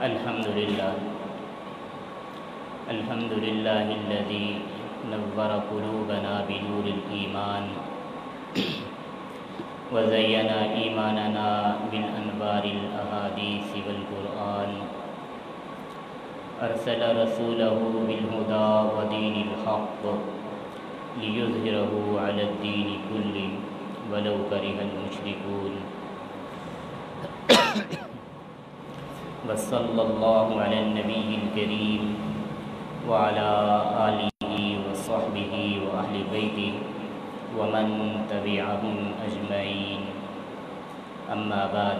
الحمد لله الذي نور قلوبنا بنور الإيمان وزين إيماننا بالأنوار الأحاديث والقرآن أرسل رسوله بالهدى ودين الحق ليظهره على الدين كله ولو كره المشركون وصلى الله على النبي الكريم وعلى آله وصحبه وأهل بيته ومن تبعهم أجمعين أما بعد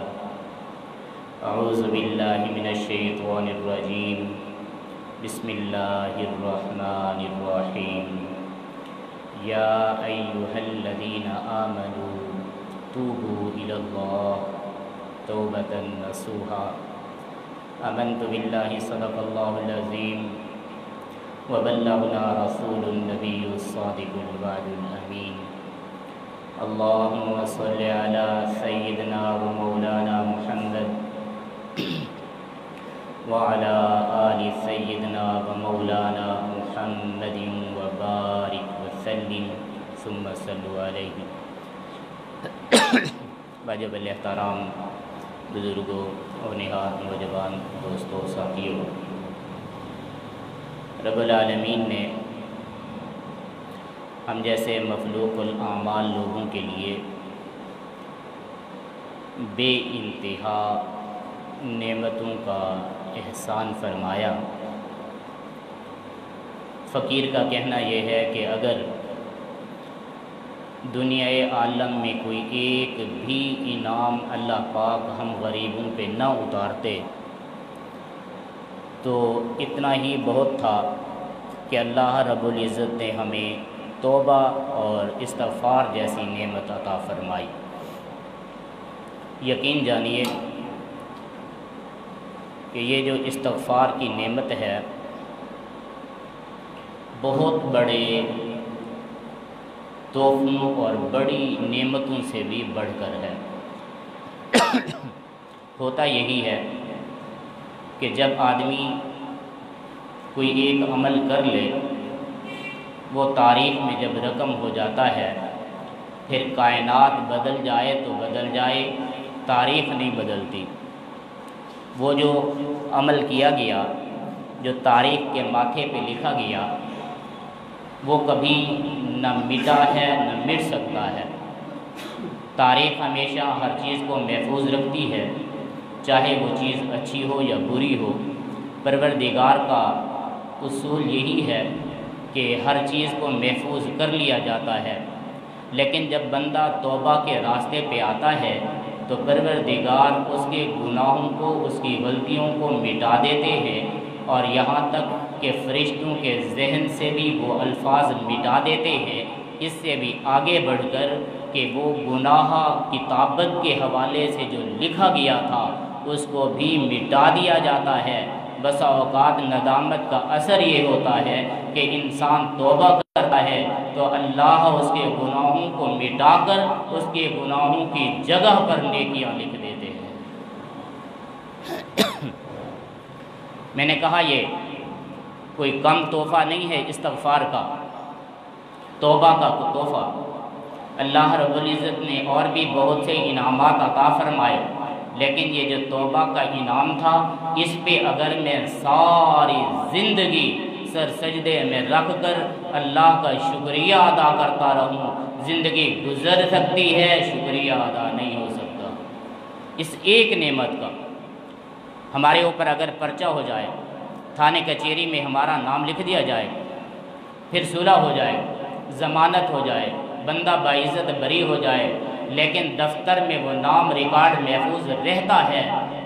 أعوذ بالله من الشيطان الرجيم بسم الله الرحمن الرحيم يا أيها الذين آمنوا توبوا إلى الله توبة نصوحا آمنت بالله صدق الله العظيم وبلغنا رسول النبي الصادق الوعد الأمين اللهم صل على سيدنا ومولانا محمد وعلى آل سيدنا ومولانا محمد وبارك وسلم ثم صلوا عليه واجب الاحترام بزرگوں اور نہاد نوجوان دوستوں ساتھیوں، رب العالمین نے ہم جیسے مخلوق الاعمال لوگوں کے لیے بے انتہا نعمتوں کا احسان فرمایا۔ فقیر کا کہنا یہ ہے کہ اگر دنیا عالم میں کوئی ایک بھی انعام اللہ پاک ہم غریبوں پہ نہ اتارتے تو اتنا ہی بہت تھا کہ اللہ رب العزت نے ہمیں توبہ اور استغفار جیسی نعمت عطا فرمائی۔ یقین جانیے کہ یہ جو استغفار کی نعمت ہے بہت بڑے تحفوں اور بڑی نعمتوں سے بھی بڑھ کر ہے۔ ہوتا یہی ہے کہ جب آدمی کوئی ایک عمل کر لے وہ تاریخ میں جب رقم ہو جاتا ہے، پھر کائنات بدل جائے تو بدل جائے، تاریخ نہیں بدلتی۔ وہ جو عمل کیا گیا، جو تاریخ کے ماتھے پہ لکھا گیا، وہ کبھی نہ مٹا ہے نہ مٹ سکتا ہے۔ تاریخ ہمیشہ ہر چیز کو محفوظ رکھتی ہے، چاہے وہ چیز اچھی ہو یا بری ہو۔ پروردگار کا اصول یہی ہے کہ ہر چیز کو محفوظ کر لیا جاتا ہے، لیکن جب بندہ توبہ کے راستے پہ آتا ہے تو پروردگار اس کے گناہوں کو، اس کی غلطیوں کو مٹا دیتے ہیں، اور یہاں تک کہ فرشتوں کے ذہن سے بھی وہ الفاظ مٹا دیتے ہیں۔ اس سے بھی آگے بڑھ کر کہ وہ گناہ کتابت کے حوالے سے جو لکھا گیا تھا اس کو بھی مٹا دیا جاتا ہے۔ بسا اوقات ندامت کا اثر یہ ہوتا ہے کہ انسان توبہ کرتا ہے تو اللہ اس کے گناہوں کو مٹا کر اس کے گناہوں کی جگہ پر نیکیاں لکھ دیتے ہیں۔ میں نے کہا یہ کوئی کم تحفہ نہیں ہے استغفار کا، توبہ کا تحفہ۔ اللہ رب العزت نے اور بھی بہت سے انعامات عطا فرمائے، لیکن یہ جو توبہ کا انعام تھا اس پہ اگر میں ساری زندگی سر سجدے میں رکھ کر اللہ کا شکریہ ادا کرتا رہوں، زندگی گزر سکتی ہے، شکریہ ادا نہیں ہو سکتا۔ اس ایک نعمت کا ہمارے اوپر اگر پرچہ ہو جائے، تھانے کچہری میں ہمارا نام لکھ دیا جائے، پھر صلح ہو جائے، ضمانت ہو جائے، بندہ باعزت بری ہو جائے، لیکن دفتر میں وہ نام ریکارڈ محفوظ رہتا ہے،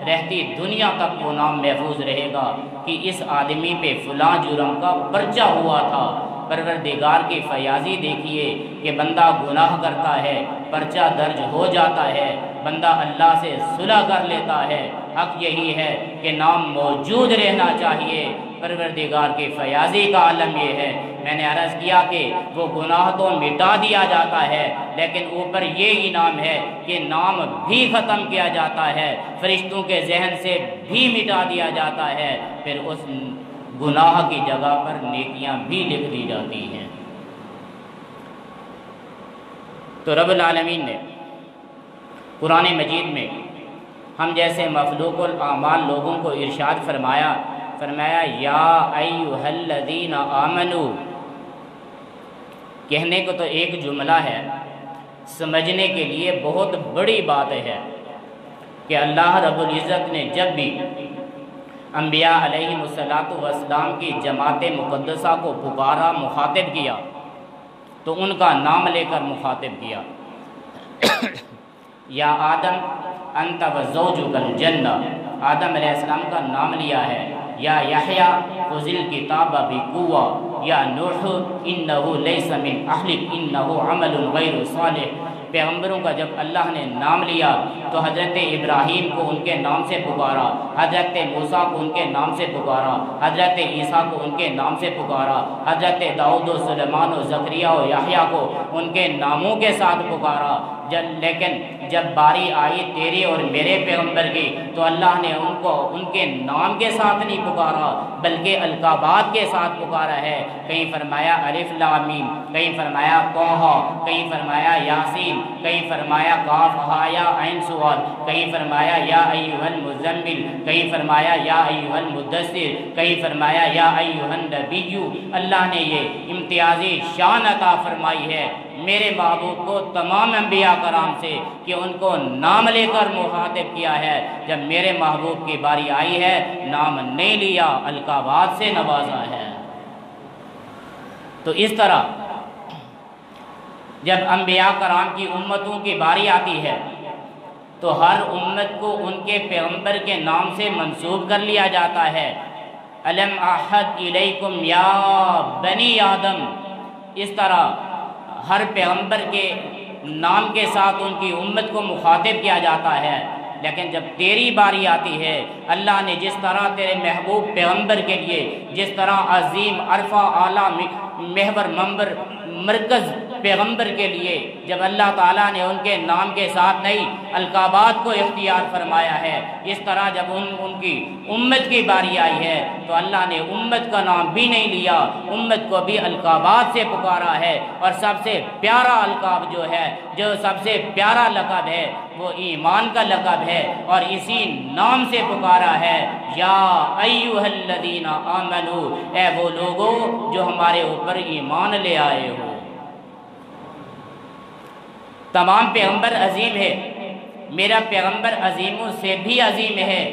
رہتی دنیا تک وہ نام محفوظ رہے گا کہ اس آدمی پہ فلاں جرم کا پرچہ ہوا تھا۔ پروردگار کی فیاضی دیکھیے کہ بندہ گناہ کرتا ہے، پرچہ درج ہو جاتا ہے، بندہ اللہ سے صلح کر لیتا ہے۔ حق یہی ہے کہ نام موجود رہنا چاہیے۔ پروردگار کی فیاضی کا عالم یہ ہے، میں نے عرض کیا کہ وہ گناہ تو مٹا دیا جاتا ہے، لیکن اوپر یہ انعام ہے کہ نام بھی ختم کیا جاتا ہے، فرشتوں کے ذہن سے بھی مٹا دیا جاتا ہے، پھر اس گناہ کی جگہ پر نیکیاں بھی لکھ دی جاتی ہیں۔ تو رب العالمین نے قرآن مجید میں ہم جیسے مخلوق الاعمال لوگوں کو ارشاد فرمایا یا ایھا الذین آمنو۔ کہنے کو تو ایک جملہ ہے، سمجھنے کے لیے بہت بڑی بات ہے کہ اللہ رب العزت نے جب بھی انبیاء علیہ السلام کی جماعت مقدسہ کو پکارا، مخاطب کیا، تو ان کا نام لے کر مخاطب کیا۔ یا آدم انت وزوجک الجنہ، آدم علیہ السلام کا نام لیا ہے۔ یا یحییٰ خذ الکتاب بقوہ، یا نوح انہ لیس من اہلک انہ عمل غیر صالح۔ پیغمبروں کا جب اللہ نے نام لیا تو حضرت ابراہیم کو ان کے نام سے پکارا، حضرت موسیٰ کو ان کے نام سے پکارا، حضرت عیسیٰ کو ان کے نام سے پکارا، حضرت داؤد و سلیمان و زکریا و یحییٰ کو ان کے ناموں کے ساتھ پکارا۔ لیکن جب باری آئی تیرے اور میرے پیغمبر کی تو اللہ نے ان کو ان کے نام کے ساتھ نہیں پکارا بلکہ القابات کے ساتھ پکارا ہے۔ کہیں فرمایا الف لام میم، کہیں فرمایا طہ، کہیں فرمایا یاسین، کہیں فرمایا قاف ہا یا عین صاد، کہیں فرمایا یا ایھا المزمل، کہیں فرمایا یا ایھا المدثر، کہیں فرمایا یا ایھا النبی۔ اللہ نے یہ امتیازی شان عطا فرمائی ہے میرے محبوب کو تمام انبیاء کرام سے کہ ان کو نام لے کر مخاطب کیا ہے۔ جب میرے محبوب کی باری آئی ہے نام نہیں لیا، القابات سے نوازا ہے۔ تو اس طرح جب انبیاء کرام کی امتوں کی باری آتی ہے تو ہر امت کو ان کے پیغمبر کے نام سے منسوب کر لیا جاتا ہے۔ الم اعہد الیکم یا بنی آدم، اس طرح ہر پیغمبر کے نام کے ساتھ ان کی امت کو مخاطب کیا جاتا ہے۔ لیکن جب تیری باری آتی ہے، اللہ نے جس طرح تیرے محبوب پیغمبر کے لیے جس طرح عظیم عرفہ اعلیٰ محور منبر مرکز پیغمبر کے لیے جب اللہ تعالیٰ نے ان کے نام کے ساتھ نہیں القابات کو اختیار فرمایا ہے، اس طرح جب ان کی امت کی باری آئی ہے تو اللہ نے امت کا نام بھی نہیں لیا، امت کو بھی القابات سے پکارا ہے۔ اور سب سے پیارا القاب جو سب سے پیارا لقب ہے وہ ایمان کا لقب ہے، اور اسی نام سے پکارا ہے یا ایھا الذین آمنو، اے وہ لوگو جو ہمارے اوپر ایمان لے آئے ہو۔ تمام پیغمبر عظیم ہے، میرا پیغمبر عظیموں سے بھی عظیم ہے۔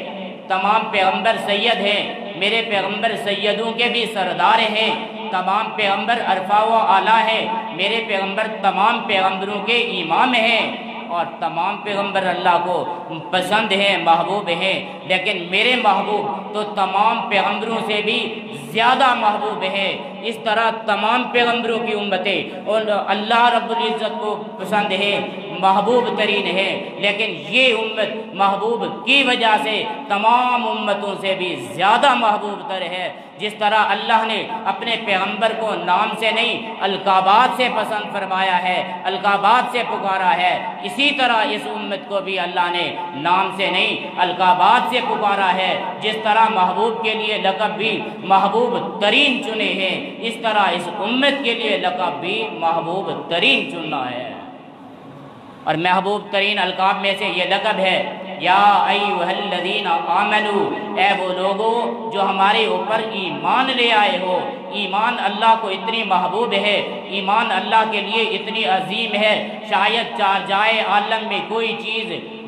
تمام پیغمبر سید ہیں، میرے پیغمبر سیدوں کے بھی سردار ہیں۔ تمام پیغمبر عرفہ و اعلیٰ ہیں، میرے پیغمبر تمام پیغمبروں کے امام ہیں، اور تمام پیغمبر اللہ کو پسند ہیں، محبوب ہیں۔ لیکن میرے محبوب تو تمام پیغمبروں سے بھی زیادہ محبوب ہے۔ اس طرح تمام پیغمبروں کی امتیں اور اللہ رب العزت کو پسند ہے، محبوب ترین ہے، لیکن یہ امت محبوب کی وجہ سے تمام امتوں سے بھی زیادہ محبوب تر ہے۔ جس طرح اللہ نے اپنے پیغمبر کو نام سے نہیں القابات سے پسند فرمایا ہے، القابات سے پکارا ہے، اسی طرح اس امت کو بھی اللہ نے نام سے نہیں القابات سے پکارا ہے۔ جس طرح محبوب کے لیے لقب بھی محبوب ترین چنے ہیں، اس طرح اس امت کے لیے لقب بھی محبوب ترین چننا ہے۔ اور محبوب ترین القاب میں سے یہ لقب ہے یا ایھا الذین آمنو، اے وہ لوگو جو ہمارے اوپر ایمان لے آئے ہو۔ ایمان اللہ کو اتنی محبوب ہے، ایمان اللہ کے لیے اتنی عظیم ہے، شاید چار جائے عالم میں کوئی چیز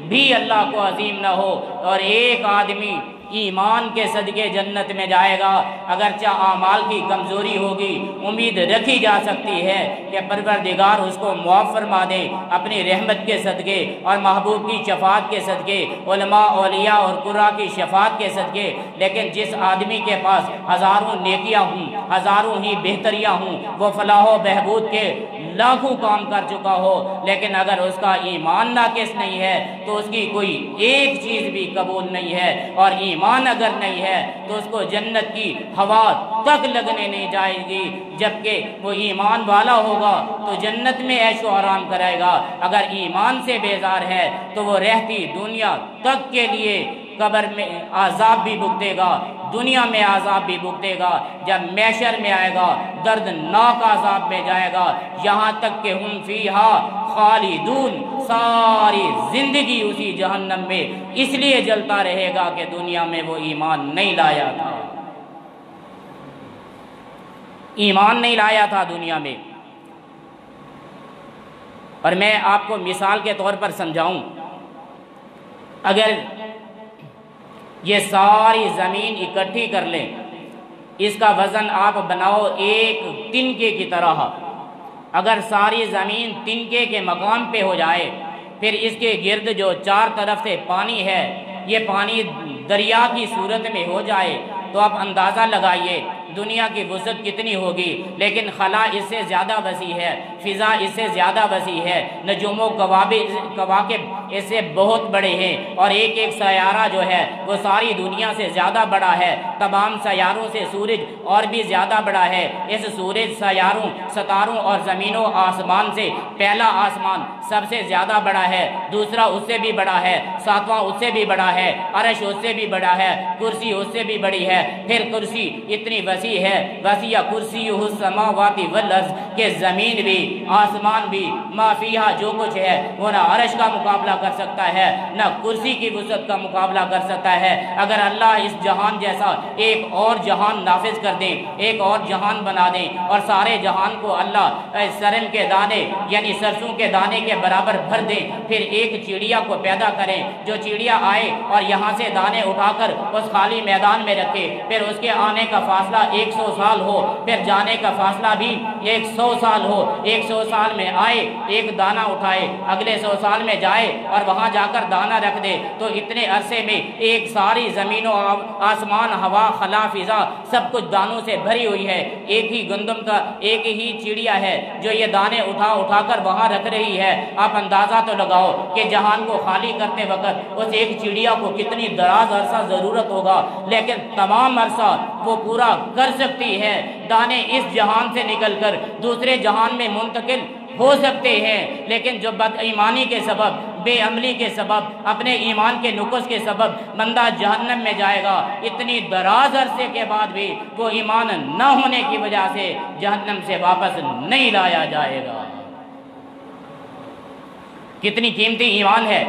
بھی اللہ کو عظیم نہ ہو، اور ایک آدمی ایمان کے صدقے جنت میں جائے گا۔ اگرچہ اعمال کی کمزوری ہوگی، امید رکھی جا سکتی ہے کہ پروردگار اس کو معاف فرما دے اپنی رحمت کے صدقے اور محبوب کی شفاعت کے صدقے، علماء اولیاء اور قرآ کی شفاعت کے صدقے۔ لیکن جس آدمی کے پاس ہزاروں نیکیاں ہوں، ہزاروں ہی بہتریاں ہوں، وہ فلاح و بہبود کے لاکھوں کام کر چکا ہو، لیکن اگر اس کا ایمان ناقص نہیں ہے تو اس کی کوئی ایک چیز بھی قبول نہیں ہے، اور ایمان اگر نہیں ہے تو اس کو جنت کی ہوا تک لگنے نہیں جائے گی۔ جبکہ وہ ایمان والا ہوگا تو جنت میں عیش و آرام کرے گا، اگر ایمان سے بیزار ہے تو وہ رہتی دنیا تک کے لیے قبر میں عذاب بھی بھگتے گا، دنیا میں عذاب بھی بھگتے گا، جب محشر میں آئے گا دردناک عذاب میں جائے گا، یہاں تک کہ ہم فیہا خالدون، ساری زندگی اسی جہنم میں اس لیے جلتا رہے گا کہ دنیا میں وہ ایمان نہیں لایا تھا، ایمان نہیں لایا تھا دنیا میں۔ اور میں آپ کو مثال کے طور پر سمجھاؤں، اگر یہ ساری زمین اکٹھی کر لیں، اس کا وزن آپ بناؤ ایک تنکے کی طرح، اگر ساری زمین تنکے کے مقام پہ ہو جائے، پھر اس کے گرد جو چار طرف سے پانی ہے، یہ پانی دریا کی صورت میں ہو جائے تو آپ اندازہ لگائیے دنیا کی وسعت کتنی ہوگی، لیکن خلا اس سے زیادہ وسیع ہے، فضا اس سے زیادہ وسیع ہے، نجوم و کواکب اس سے بہت بڑے ہیں، اور ایک ایک سیارہ جو ہے وہ ساری دنیا سے زیادہ بڑا ہے، تمام سیاروں سے سورج اور بھی زیادہ بڑا ہے۔ اس سورج، سیاروں، ستاروں اور زمین و آسمان سے پہلا آسمان سب سے زیادہ بڑا ہے، دوسرا اس سے بھی بڑا ہے، ساتواں اس سے بھی بڑا ہے، عرش اس سے بھی بڑا ہے، کرسی اس سے بھی بڑی ہے، پھر کرسی اتنی وسیع ہے، وسیع کرسیہ السماوات والارض، کہ زمین بھی آسمان بھی ما فیہا جو کچھ ہے وہ نہ عرش کا مقابلہ کر سکتا ہے، نہ کرسی کی وسعت کا مقابلہ کر سکتا ہے۔ اگر اللہ اس جہان جیسا ایک اور جہان نافذ کر دیں، ایک اور جہان بنا دیں، اور سارے جہان کو اللہ سرن کے دانے یعنی سرسوں کے دانے کے برابر بھر دیں، پھر ایک چڑیا کو پیدا کریں، جو چڑیا آئے اور یہاں سے دانے اٹھا کر اس خالی میدان میں رکھے، پھر اس کے آنے کا فاصلہ 100 سال ہو، پھر جانے کا فاصلہ بھی 100 سال ہو، 100 سال میں آئے ایک دانہ اٹھائے، اگلے 100 سال میں جائے اور وہاں جا کر دانہ رکھ دے، تو اتنے عرصے میں ایک ساری زمین و آسمان، ہوا، خلا، فضا سب کچھ دانوں سے بھری ہوئی ہے، ایک ہی گندم کا ایک ہی چڑیا ہے جو یہ دانے اٹھا اٹھا کر وہاں رکھ رہی ہے۔ آپ اندازہ تو لگاؤ کہ جہان کو خالی کرتے وقت اس ایک چڑیا کو کتنی دراز عرصہ ضرورت ہوگا، لیکن تمام عرصہ وہ پورا کر سکتی ہے، دانے اس جہان سے نکل کر دوسرے جہان میں منتقل ہو سکتے ہیں، لیکن جو بد ایمانی کے سبب، بے عملی کے سبب، اپنے ایمان کے نقص کے سبب بندہ جہنم میں جائے گا، اتنی دراز عرصے کے بعد بھی وہ ایمان نہ ہونے کی وجہ سے جہنم سے واپس نہیں لایا جائے گا۔ کتنی قیمتی ایمان ہے۔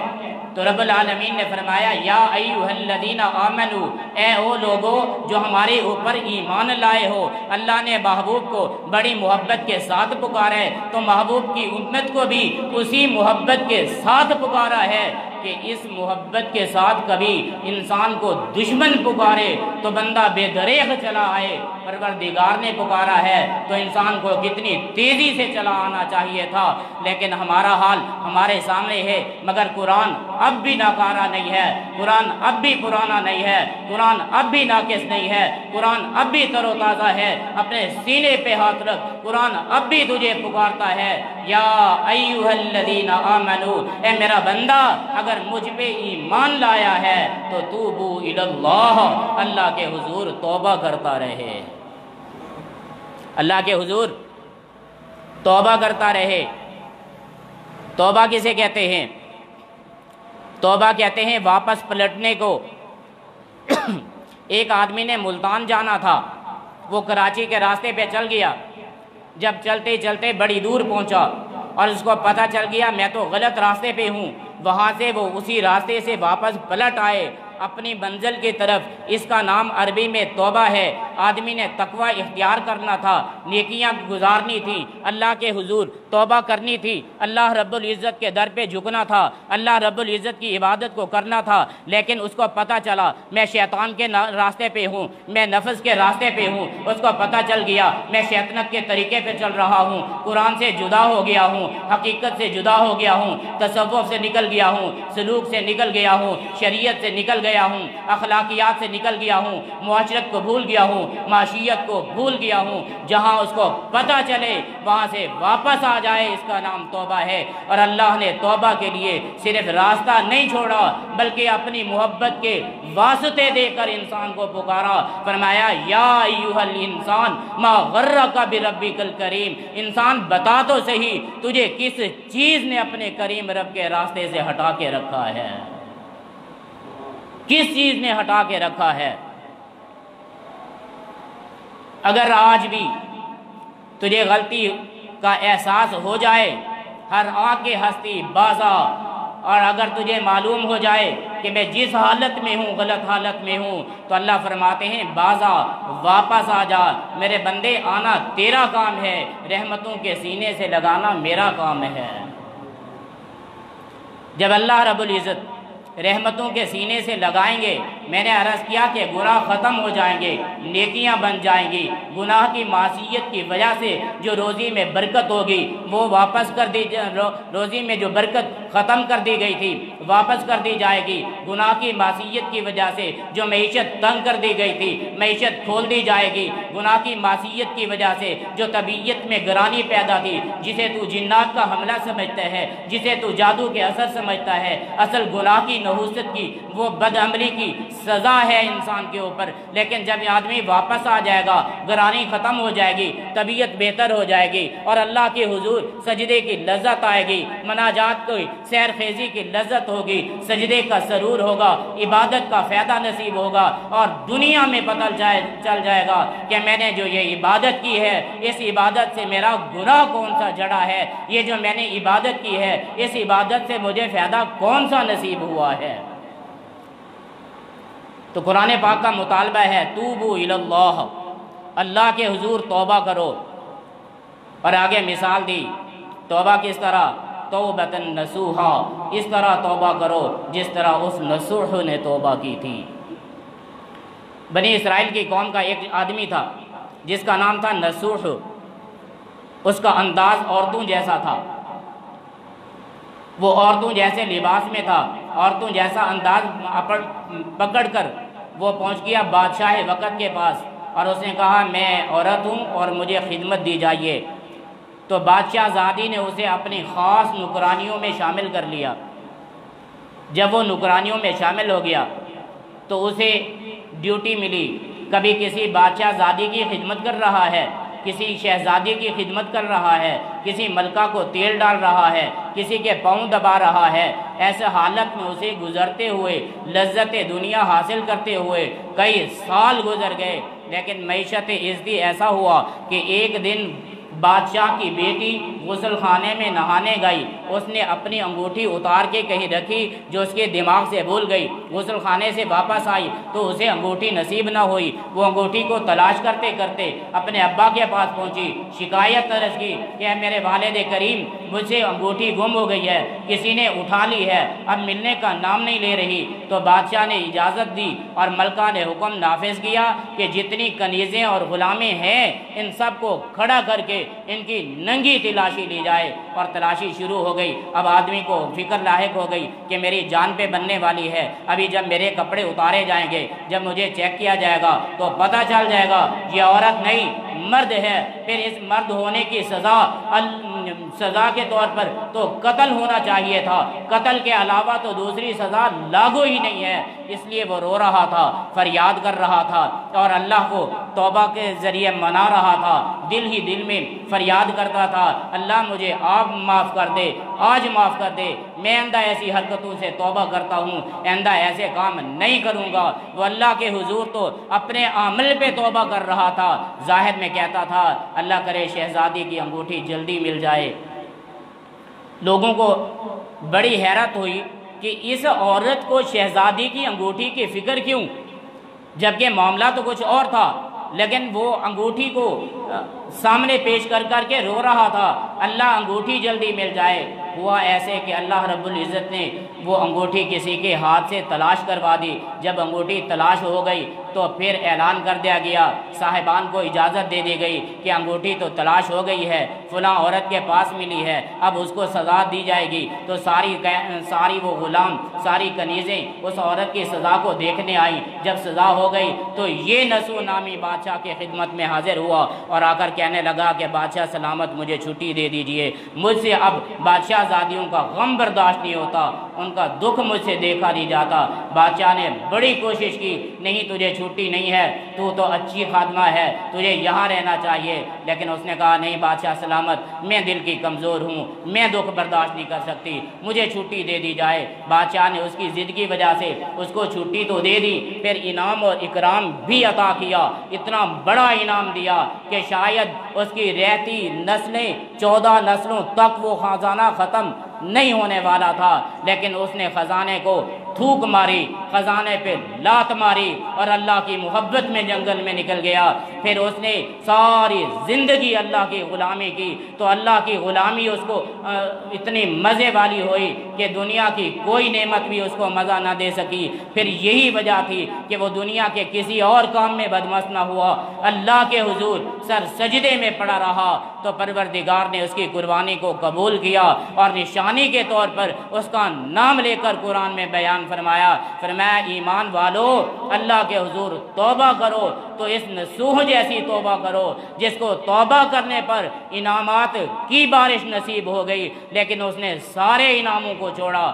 تو رب العالمین نے فرمایا یا ایھا الذین آمنو، اے او لوگو جو ہمارے اوپر ایمان لائے ہو۔ اللہ نے محبوب کو بڑی محبت کے ساتھ پکارا ہے، تو محبوب کی امت کو بھی اسی محبت کے ساتھ پکارا ہے کہ اس محبت کے ساتھ کبھی انسان کو دشمن پکارے تو بندہ بے دریغ چلا آئے، پروردگار نے پکارا ہے تو انسان کو کتنی تیزی سے چلا آنا چاہیے تھا، لیکن ہمارا حال ہمارے سامنے ہے۔ مگر قرآن اب بھی ناکارہ نہیں ہے، قرآن اب بھی پرانا نہیں ہے، قرآن اب بھی ناقص نہیں ہے، قرآن اب بھی تر و تازہ ہے۔ اپنے سینے پہ ہاتھ رکھ، قرآن اب بھی تجھے پکارتا ہے یا ایھا الذین آمنو، اے میرا بندہ اگر مجھ پہ ایمان لایا ہے تو توبو الی اللہ، اللہ کے حضور توبہ کرتا رہے، اللہ کے حضور توبہ کرتا رہے۔ توبہ کسے کہتے ہیں؟ توبہ کہتے ہیں واپس پلٹنے کو۔ ایک آدمی نے ملتان جانا تھا، وہ کراچی کے راستے پہ چل گیا، جب چلتے چلتے بڑی دور پہنچا اور اس کو پتہ چل گیا میں تو غلط راستے پہ ہوں، وہاں سے وہ اسی راستے سے واپس پلٹ آئے اپنی منزل کی طرف۔ اس کا نام عربی میں توبہ ہے۔ آدمی نے تقوی اختیار کرنا تھا، نیکیاں گزارنی تھی، اللہ کے حضور توبہ کرنی تھی، اللہ رب العزت کے در پہ جھکنا تھا، اللہ رب العزت کی عبادت کو کرنا تھا، لیکن اس کو پتہ چلا میں شیطان کے راستے پہ ہوں، میں نفس کے راستے پہ ہوں، اس کو پتہ چل گیا میں شیطنت کے طریقے پہ چل رہا ہوں، قرآن سے جدا ہو گیا ہوں، حقیقت سے جدا ہو گیا ہوں، تصوف سے نکل گیا ہوں، سلوک سے نکل گیا ہوں، شریعت سے نکل گیا ہوں، اخلاقیات سے نکل گیا ہوں، معاشرت کو بھول گیا ہوں، معاشیت کو بھول گیا ہوں۔ جہاں اس کو پتہ چلے وہاں سے واپس آ جائے، اس کا نام توبہ ہے۔ اور اللہ نے توبہ کے لیے صرف راستہ نہیں چھوڑا بلکہ اپنی محبت کے واسطے دے کر انسان کو پکارا، فرمایا یا ایھا الانسان ما غرک بربک الکریم، انسان بتا تو صحیح تجھے کس چیز نے اپنے کریم رب کے راستے سے ہٹا کے رکھا ہے، کس چیز نے ہٹا کے رکھا ہے۔ اگر آج بھی تجھے غلطی کا احساس ہو جائے، ہر آنکھ کی ہستی بازا، اور اگر تجھے معلوم ہو جائے کہ میں جس حالت میں ہوں غلط حالت میں ہوں، تو اللہ فرماتے ہیں بازا، واپس آ جا میرے بندے، آنا تیرا کام ہے، رحمتوں کے سینے سے لگانا میرا کام ہے۔ جب اللہ رب العزت رحمتوں کے سینے سے لگائیں گے، میں نے عرض کیا کہ گناہ ختم ہو جائیں گے، نیکیاں بن جائیں گی، گناہ کی معصیت کی وجہ سے جو روزی میں برکت ہوگی وہ واپس کر دی، روزی میں جو برکت ختم کر دی گئی تھی واپس کر دی جائے گی، گناہ کی معصیت کی وجہ سے جو معیشت تنگ کر دی گئی تھی معیشت کھول دی جائے گی، گناہ کی معصیت کی وجہ سے جو طبیعت میں گرانی پیدا تھی، جسے تو جنات کا حملہ سمجھتا ہے، جسے تو جادو کے اثر سمجھتا ہے، اصل گناہ کی نحوست کی وہ بدعملی کی سزا ہے انسان کے اوپر۔ لیکن جب آدمی واپس آ جائے گا، گرانی ختم ہو جائے گی، طبیعت بہتر ہو جائے گی، اور اللہ کے حضور سجدے کی لذت آئے گی، مناجات کی سیر خیزی کی لذت ہوگی، سجدے کا سرور ہوگا، عبادت کا فائدہ نصیب ہوگا، اور دنیا میں پتہ چل جائے گا کہ میں نے جو یہ عبادت کی ہے اس عبادت سے میرا گناہ کون سا جڑا ہے، یہ جو میں نے عبادت کی ہے اس عبادت سے مجھے فائدہ کون سا نصیب ہوا ہے۔ تو قرآن پاک کا مطالبہ ہے توبوا الی اللہ، اللہ کے حضور توبہ کرو، اور آگے مثال دی توبہ کس طرح، توبۃ نصوحا، اس طرح توبہ کرو جس طرح اس نصوح نے توبہ کی تھی۔ بنی اسرائیل کی قوم کا ایک آدمی تھا جس کا نام تھا نصوح، اس کا انداز عورتوں جیسا تھا، وہ عورتوں جیسے لباس میں تھا، عورتوں جیسا انداز پکڑ کر وہ پہنچ گیا بادشاہ وقت کے پاس، اور اس نے کہا میں عورت ہوں اور مجھے خدمت دی جائیے۔ تو بادشاہ زادی نے اسے اپنی خاص نوکرانیوں میں شامل کر لیا۔ جب وہ نوکرانیوں میں شامل ہو گیا تو اسے ڈیوٹی ملی، کبھی کسی بادشاہ زادی کی خدمت کر رہا ہے، کسی شہزادی کی خدمت کر رہا ہے، کسی ملکہ کو تیل ڈال رہا ہے، کسی کے پاؤں دبا رہا ہے۔ ایسے حالت میں اسے گزرتے ہوئے، لذت دنیا حاصل کرتے ہوئے کئی سال گزر گئے، لیکن معیشت عزتی ایسا ہوا کہ ایک دن بادشاہ کی بیٹی غسل خانے میں نہانے گئی، اس نے اپنی انگوٹھی اتار کے کہیں رکھی جو اس کے دماغ سے بھول گئی، غسل خانے سے واپس آئی تو اسے انگوٹھی نصیب نہ ہوئی، وہ انگوٹھی کو تلاش کرتے کرتے اپنے ابا کے پاس پہنچی، شکایت درج کی کہ میرے والد کریم مجھ سے انگوٹھی گم ہو گئی ہے، کسی نے اٹھا لی ہے، اب ملنے کا نام نہیں لے رہی۔ تو بادشاہ نے اجازت دی اور ملکہ نے حکم نافذ کیا کہ جتنی کنیزیں اور غلامیں ہیں ان سب کو کھڑا کر کے ان کی ننگی تلاشی لی جائے، اور تلاشی شروع ہو گئی۔ اب آدمی کو فکر لاحق ہو گئی کہ میری جان پہ بننے والی ہے، ابھی جب میرے کپڑے اتارے جائیں گے، جب مجھے چیک کیا جائے گا تو پتہ چل جائے گا یہ عورت نہیں مرد ہے، پھر اس مرد ہونے کی سزا کے طور پر تو قتل ہونا چاہیے تھا، قتل کے علاوہ تو دوسری سزا لاگو ہی نہیں ہے۔ اس لیے وہ رو رہا تھا، فریاد کر رہا تھا، اور اللہ کو توبہ کے ذریعے منا رہا تھا، دل ہی دل میں فریاد کرتا تھا اللہ مجھے آپ معاف کر دے، آج معاف کر دے، میں آئندہ ایسی حرکتوں سے توبہ کرتا ہوں، آئندہ ایسے کام نہیں کروں گا۔ وہ اللہ کے حضور تو اپنے عمل پہ توبہ کر رہا تھا، ظاہر میں کہتا تھا اللہ کرے شہزادی کی انگوٹھی جلدی مل جائے۔ لوگوں کو بڑی حیرت ہوئی کہ اس عورت کو شہزادی کی انگوٹھی کی فکر کیوں، جبکہ معاملہ تو کچھ اور تھا۔ لیکن وہ انگوٹھی کو سامنے پیش کر کر کے رو رہا تھا اللہ انگوٹھی جلدی مل جائے۔ ہوا ایسے کہ اللہ رب العزت نے وہ انگوٹھی کسی کے ہاتھ سے تلاش کروا دی۔ جب انگوٹھی تلاش ہو گئی تو پھر اعلان کر دیا گیا، صاحبان کو اجازت دے دی گئی کہ انگوٹھی تو تلاش ہو گئی ہے، فلاں عورت کے پاس ملی ہے، اب اس کو سزا دی جائے گی۔ تو ساری وہ غلام، ساری کنیزیں اس عورت کی سزا کو دیکھنے آئیں۔ جب سزا ہو گئی تو یہ نسو نامی بادشاہ کی خدمت میں حاضر ہوا اور آ کر کہنے لگا کہ بادشاہ سلامت مجھے چھٹی دے دیجئے، مجھ سے اب بادشاہ زادیوں کا غم برداشت نہیں ہوتا، ان کا دکھ مجھ سے دیکھا نہیں جاتا۔ بادشاہ نے بڑی کوشش کی، نہیں تجھے چھٹی نہیں ہے، تو اچھی خادمہ ہے، تجھے یہاں رہنا چاہیے، لیکن اس نے کہا نہیں بادشاہ سلامت، میں دل کی کمزور ہوں، میں دکھ برداشت نہیں کر سکتی، مجھے چھٹی دے دی جائے۔ بادشاہ نے اس کی ضد کی وجہ سے اس کو چھٹی تو دے دی، پھر انعام اور اکرام بھی عطا کیا، اتنا بڑا انعام دیا کہ شاید اس کی رہتی نسلیں 14 نسلوں تک وہ خزانہ ختم نہیں ہونے والا تھا، لیکن اس نے خزانے کو تھوک ماری، خزانے پہ لات ماری اور اللہ کی محبت میں جنگل میں نکل گیا۔ پھر اس نے ساری زندگی اللہ کی غلامی کی، تو اللہ کی غلامی اس کو اتنی مزے والی ہوئی کہ دنیا کی کوئی نعمت بھی اس کو مزہ نہ دے سکی۔ پھر یہی وجہ تھی کہ وہ دنیا کے کسی اور کام میں بدمست نہ ہوا، اللہ کے حضور سر سجدے میں پڑا رہا، تو پروردگار نے اس کی قربانی کو قبول کیا اور نشانی کے طور پر اس کا نام لے کر قرآن میں بیان فرمایا ایمان والو اللہ کے حضور توبہ کرو، تو اس نصوح جیسی توبہ کرو جس کو توبہ کرنے پر انعامات کی بارش نصیب ہو گئی، لیکن اس نے سارے انعاموں کو چھوڑا،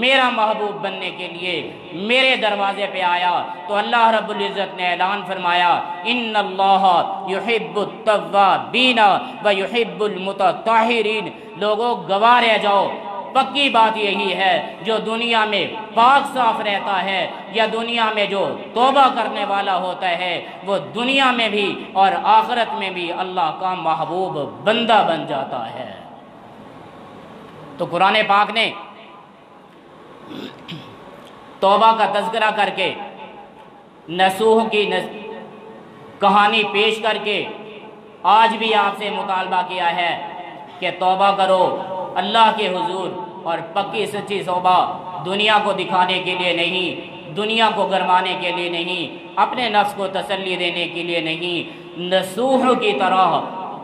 میرا محبوب بننے کے لیے میرے دروازے پہ آیا۔ تو اللہ رب العزت نے اعلان فرمایا ان اللہ یحب التوابین و یحب المتطہرین، لوگوں گواہ رہ جاؤ، پکی بات یہی ہے جو دنیا میں پاک صاف رہتا ہے یا دنیا میں جو توبہ کرنے والا ہوتا ہے وہ دنیا میں بھی اور آخرت میں بھی اللہ کا محبوب بندہ بن جاتا ہے۔ تو قرآن پاک نے توبہ کا تذکرہ کر کے، نصوح کی کہانی پیش کر کے آج بھی آپ سے مطالبہ کیا ہے کہ توبہ کرو اللہ کے حضور، اور پکی سچی توبہ دنیا کو دکھانے کے لیے نہیں، دنیا کو گرمانے کے لیے نہیں، اپنے نفس کو تسلی دینے کے لیے نہیں، نصوح کی طرح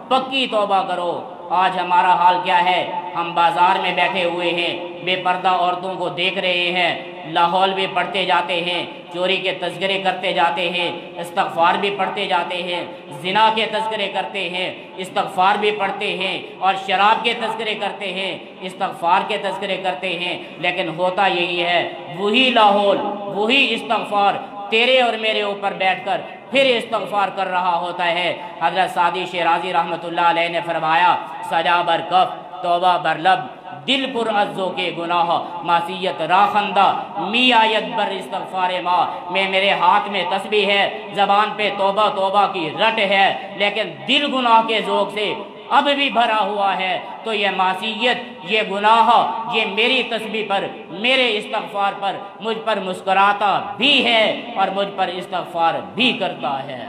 پکی توبہ کرو۔ آج ہمارا حال کیا ہے؟ ہم بازار میں بیٹھے ہوئے ہیں، بے پردہ عورتوں کو دیکھ رہے ہیں، لاہور بھی پڑھتے جاتے ہیں، چوری کے تذکرے کرتے جاتے ہیں، استغفار بھی پڑھتے جاتے ہیں، زنا کے تذکرے کرتے ہیں، استغفار بھی پڑھتے ہیں، اور شراب کے تذکرے کرتے ہیں، استغفار کے تذکرے کرتے ہیں، لیکن ہوتا یہی ہے وہی لاہور، وہی استغفار تیرے اور میرے اوپر بیٹھ کر پھر استغفار کر رہا ہوتا ہے۔ حضرت سعدی شیرازی رحمۃ اللہ علیہ نے فرمایا سجا بر کف توبہ بر لب، دل پر عزو کے گناہ معصیت راخندہ، می آیت بر استغفار ماں، میرے ہاتھ میں تسبیح ہے، زبان پہ توبہ توبہ کی رٹ ہے، لیکن دل گناہ کے ذوق سے اب بھی بھرا ہوا ہے، تو یہ معصیت، یہ گناہ، یہ میری تسبیح پر، میرے استغفار پر مجھ پر مسکراتا بھی ہے اور مجھ پر استغفار بھی کرتا ہے۔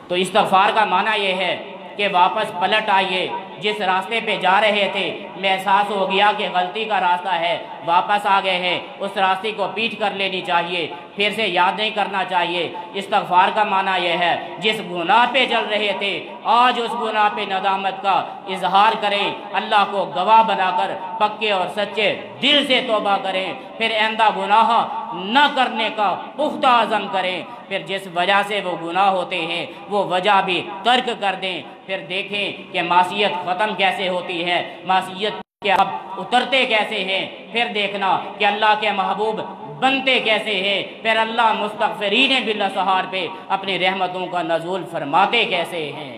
تو استغفار کا معنی یہ ہے کہ واپس پلٹ آئیے، جس راستے پہ جا رہے تھے میں احساس ہو گیا کہ غلطی کا راستہ ہے، واپس آ گئے ہیں، اس راستے کو پیچھ کر لینی چاہیے، پھر سے یاد نہیں کرنا چاہیے۔ استغفار کا معنی یہ ہے جس گناہ پہ چل رہے تھے آج اس گناہ پہ ندامت کا اظہار کریں، اللہ کو گواہ بنا کر پکے اور سچے دل سے توبہ کریں، پھر آئندہ گناہ نہ کرنے کا پختہ عزم کریں، پھر جس وجہ سے وہ گناہ ہوتے ہیں وہ وجہ بھی ترک کر دیں، پھر دیکھیں کہ معصیت ختم کیسے ہوتی ہے، معصیت کے اب اترتے کیسے ہیں، پھر دیکھنا کہ اللہ کے محبوب بنتے کیسے ہیں، پھر اللہ مستغفرین بالاسحار پہ اپنی رحمتوں کا نزول فرماتے کیسے ہیں۔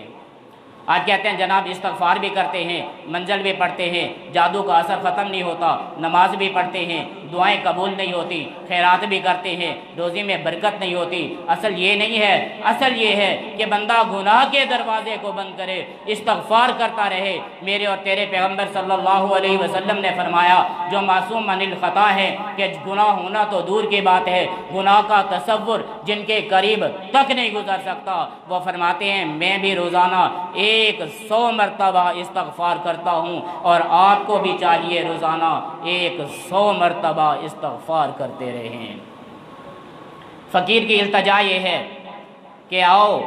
آج کہتے ہیں جناب استغفار بھی کرتے ہیں، منزل بھی پڑھتے ہیں، جادو کا اثر ختم نہیں ہوتا، نماز بھی پڑھتے ہیں، دعائیں قبول نہیں ہوتی، خیرات بھی کرتے ہیں، روزی میں برکت نہیں ہوتی۔ اصل یہ نہیں ہے، اصل یہ ہے کہ بندہ گناہ کے دروازے کو بند کرے، استغفار کرتا رہے۔ میرے اور تیرے پیغمبر صلی اللہ علیہ وسلم نے فرمایا جو معصوم عن الخطا ہے کہ گناہ ہونا تو دور کی بات ہے، گناہ کا تصور جن کے قریب تک نہیں گزر سکتا، وہ فرماتے ہیں میں بھی روزانہ 100 مرتبہ استغفار کرتا ہوں، اور آپ کو بھی چاہیے روزانہ 100 مرتبہ استغفار کرتے رہیں۔ فقیر کی التجا یہ ہے کہ آؤ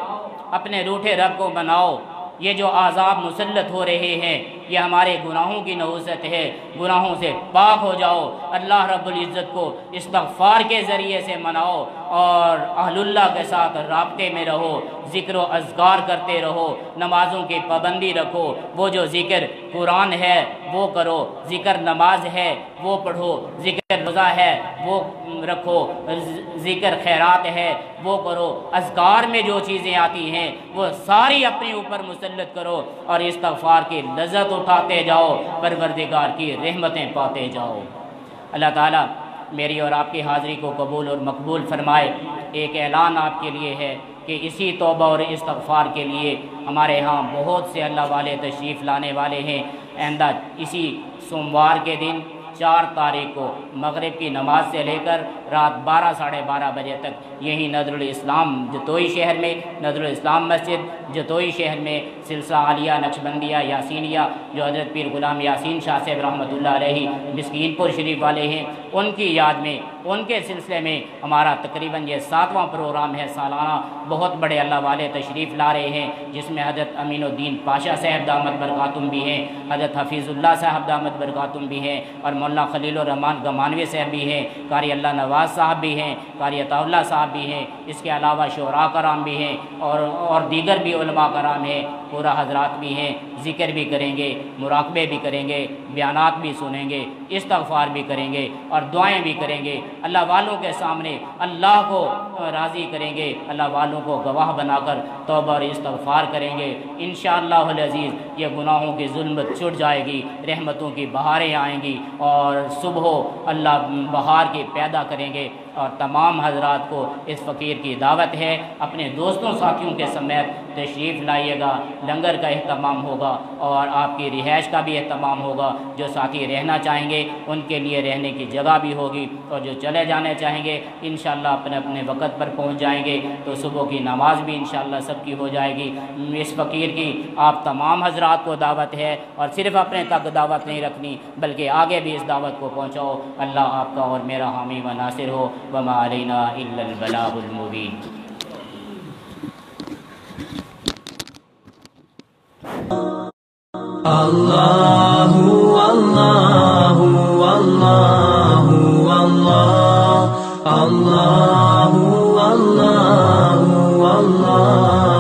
اپنے روٹھے رب کو بناؤ، یہ جو عذاب مسلط ہو رہے ہیں یہ ہمارے گناہوں کی نحوست ہے، گناہوں سے پاک ہو جاؤ، اللہ رب العزت کو استغفار کے ذریعے سے مناؤ، اور اہل اللہ کے ساتھ رابطے میں رہو، ذکر و اذکار کرتے رہو، نمازوں کی پابندی رکھو، وہ جو ذکر قرآن ہے وہ کرو، ذکر نماز ہے وہ پڑھو، ذکر روزہ ہے وہ رکھو، ذکر خیرات ہے وہ کرو، اذکار میں جو چیزیں آتی ہیں وہ ساری اپنے اوپر مسلط کرو، اور استغفار کی لذت اٹھاتے جاؤ، پروردگار کی رحمتیں پاتے جاؤ۔ اللہ تعالیٰ میری اور آپ کی حاضری کو قبول اور مقبول فرمائے۔ ایک اعلان آپ کے لیے ہے کہ اسی توبہ اور استغفار کے لیے ہمارے ہاں بہت سے اللہ والے تشریف لانے والے ہیں۔ آئندہ اسی سوموار کے دن 4 تاریخ کو مغرب کی نماز سے لے کر رات 12 ساڑھے 12 بجے تک یہی نظر الاسلام جتوئی شہر میں، نظر الاسلام مسجد جتوئی شہر میں سلسلہ عالیہ نقشبندیہ یاسینیہ جو حضرت پیر غلام یاسین شاہ صاحب رحمۃ اللہ علیہ مسکین پور شریف والے ہیں، ان کی یاد میں، ان کے سلسلے میں ہمارا تقریباً یہ 7واں پروگرام ہے سالانہ۔ بہت بڑے اللہ والے تشریف لا رہے ہیں، جس میں حضرت امین الدین پاشا صاحب دامت برکاتم بھی ہیں، حضرت حفیظ اللہ صاحب دامت برکاتم بھی ہیں، اور مولانا خلیل الرحمان گمانوی صاحب بھی ہیں، قاری اللہ نواز صاحب بھی ہیں، قاری عطا اللہ صاحب بھی ہیں، اس کے علاوہ شعراء کرام بھی ہیں، اور دیگر بھی علماء کرام ہیں، پورا حضرات بھی ہیں۔ ذکر بھی کریں گے، مراقبے بھی کریں گے، بیانات بھی سنیں گے، استغفار بھی کریں گے، اور دعائیں بھی کریں گے۔ اللہ والوں کے سامنے اللہ کو راضی کریں گے، اللہ والوں کو گواہ بنا کر توبہ اور استغفار کریں گے۔ انشاءاللہ العزیز یہ گناہوں کی ظلمت چھٹ جائے گی، رحمتوں کی بہاریں آئیں گی، اور صبح اللہ بہار کی پیدا کریں گے۔ اور تمام حضرات کو اس فقیر کی دعوت ہے، اپنے دوستوں ساتھیوں کے سمیت تشریف لائیے گا، لنگر کا اہتمام ہوگا، اور آپ کی رہائش کا بھی اہتمام ہوگا۔ جو ساتھی رہنا چاہیں گے ان کے لیے رہنے کی جگہ بھی ہوگی، اور جو چلے جانے چاہیں گے انشاءاللہ اپنے اپنے وقت پر پہنچ جائیں گے، تو صبح کی نماز بھی انشاءاللہ سب کی ہو جائے گی۔ اس فقیر کی آپ تمام حضرات کو دعوت ہے، اور صرف اپنے تک دعوت نہیں رکھنی بلکہ آگے بھی اس دعوت کو پہنچاؤ۔ اللہ آپ کا اور میرا حامی و ناصر ہو۔ وما علینا الا البلاغ المبین۔ اللہ اللہ اللہ اللہ اللہ اللہ اللہ